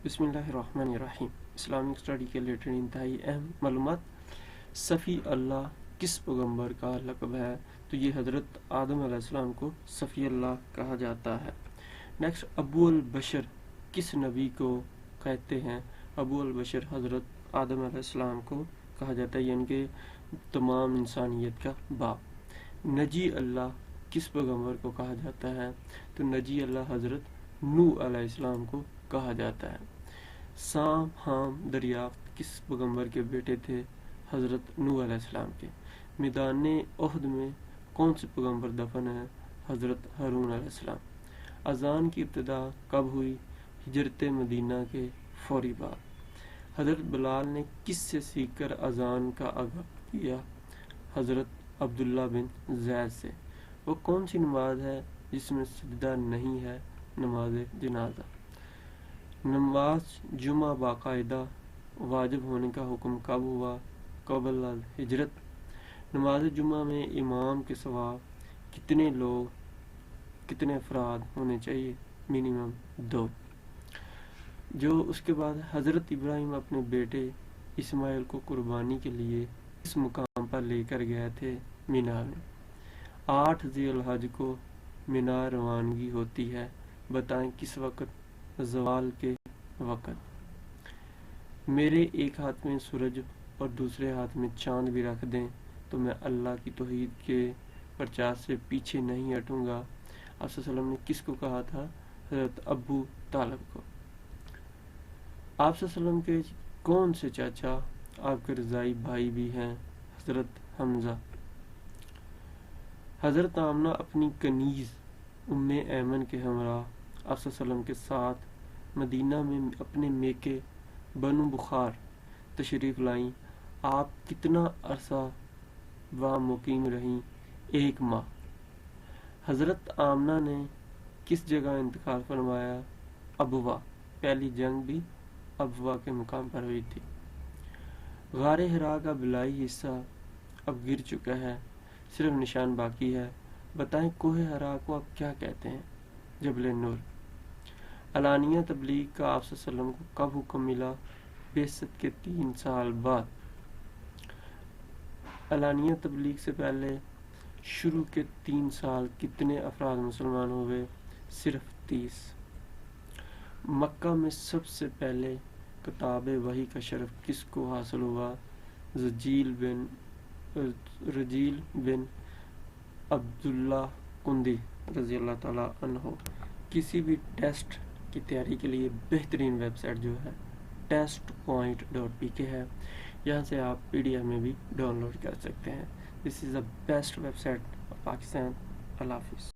بسم اللہ الرحمن الرحیم۔ اسلامک اسٹڈی کے ریلیٹڈ انتہائی اہم معلومات۔ صفی اللہ کس پیغمبر کا لقب ہے؟ تو یہ حضرت آدم علیہ السلام کو صفی اللہ کہا جاتا ہے۔ نیکسٹ، ابو البشر کس نبی کو کہتے ہیں؟ ابو البشر حضرت آدم علیہ السلام کو کہا جاتا ہے، یعنی کہ تمام انسانیت کا باپ۔ نجی اللہ کس پیغمبر کو کہا جاتا ہے؟ تو نجی اللہ حضرت نوح علیہ السلام کو کہا جاتا ہے۔ سام ہام دریافت کس پیغمبر کے بیٹے تھے؟ حضرت نوح علیہ السلام کے۔ میدان احد میں کون سے پیغمبر دفن ہیں؟ حضرت ہارون علیہ السلام۔ اذان کی ابتدا کب ہوئی؟ ہجرت مدینہ کے فوری بعد۔ حضرت بلال نے کس سے سیکھ کر اذان کا آغاز کیا؟ حضرت عبداللہ بن زید سے۔ وہ کون سی نماز ہے جس میں سجدہ نہیں ہے؟ نماز جنازہ۔ نماز جمعہ باقاعدہ واجب ہونے کا حکم کب ہوا؟ قبل الہجرت۔ نماز جمعہ میں امام کے سوا کتنے افراد ہونے چاہیے؟ منیمم 2۔ جو اس کے بعد حضرت ابراہیم اپنے بیٹے اسماعیل کو قربانی کے لیے اس مقام پر لے کر گئے تھے؟ مینا میں۔ 8 ذی الحج کو مینا روانگی ہوتی ہے، بتائیں کس وقت؟ زوال کے وقت۔ میرے ایک ہاتھ میں سورج اور دوسرے ہاتھ میں چاند بھی رکھ دیں تو میں اللہ کی توحید کے پرچار سے پیچھے نہیں ہٹوں گا۔ آپ صلی اللہ علیہ وسلم نے کس کو کہا تھا؟ حضرت ابو طالب کو۔ آپ صلی اللہ علیہ وسلم کے کون سے چاچا آپ کے رضائی بھائی بھی ہیں؟ حضرت حمزہ۔ حضرت آمنہ اپنی کنیز ام ایمن کے ہمراہ آپ صلی اللہ علیہ وسلم کے ساتھ مدینہ میں اپنے میکے بنو بخار تشریف لائیں۔ آپ کتنا عرصہ وہاں مقیم رہیں؟ 1 ماہ۔ حضرت آمنہ نے کس جگہ انتقال فرمایا؟ ابوا۔ پہلی جنگ بھی ابوا کے مقام پر ہوئی تھی۔ غار حرا کا بلائی حصہ اب گر چکا ہے، صرف نشان باقی ہے، بتائیں کوہ حرا کو اب کیا کہتے ہیں؟ جبل نور۔ علانیہ تبلیغ کا آپ صلی اللہ علیہ وسلم کو کب حکم ملا؟ بعثت کے 3 سال بعد۔ علانیہ تبلیغ سے پہلے شروع کے 3 سال کتنے افراد مسلمان ہوئے؟ صرف 30۔ مکہ میں سب سے پہلے کتاب وحی کا شرف کس کو حاصل ہوا؟ رجیل بن عبداللہ قندی رضی اللہ تعالیٰ عنہ۔ کسی بھی ٹیسٹ کی تیاری کے لیے بہترین ویب سائٹ جو ہے testpoint.pk ہے، یہاں سے آپ PDF میں بھی ڈاؤن لوڈ کر سکتے ہیں۔ This is the best website of Pakistan. اللہ حافظ۔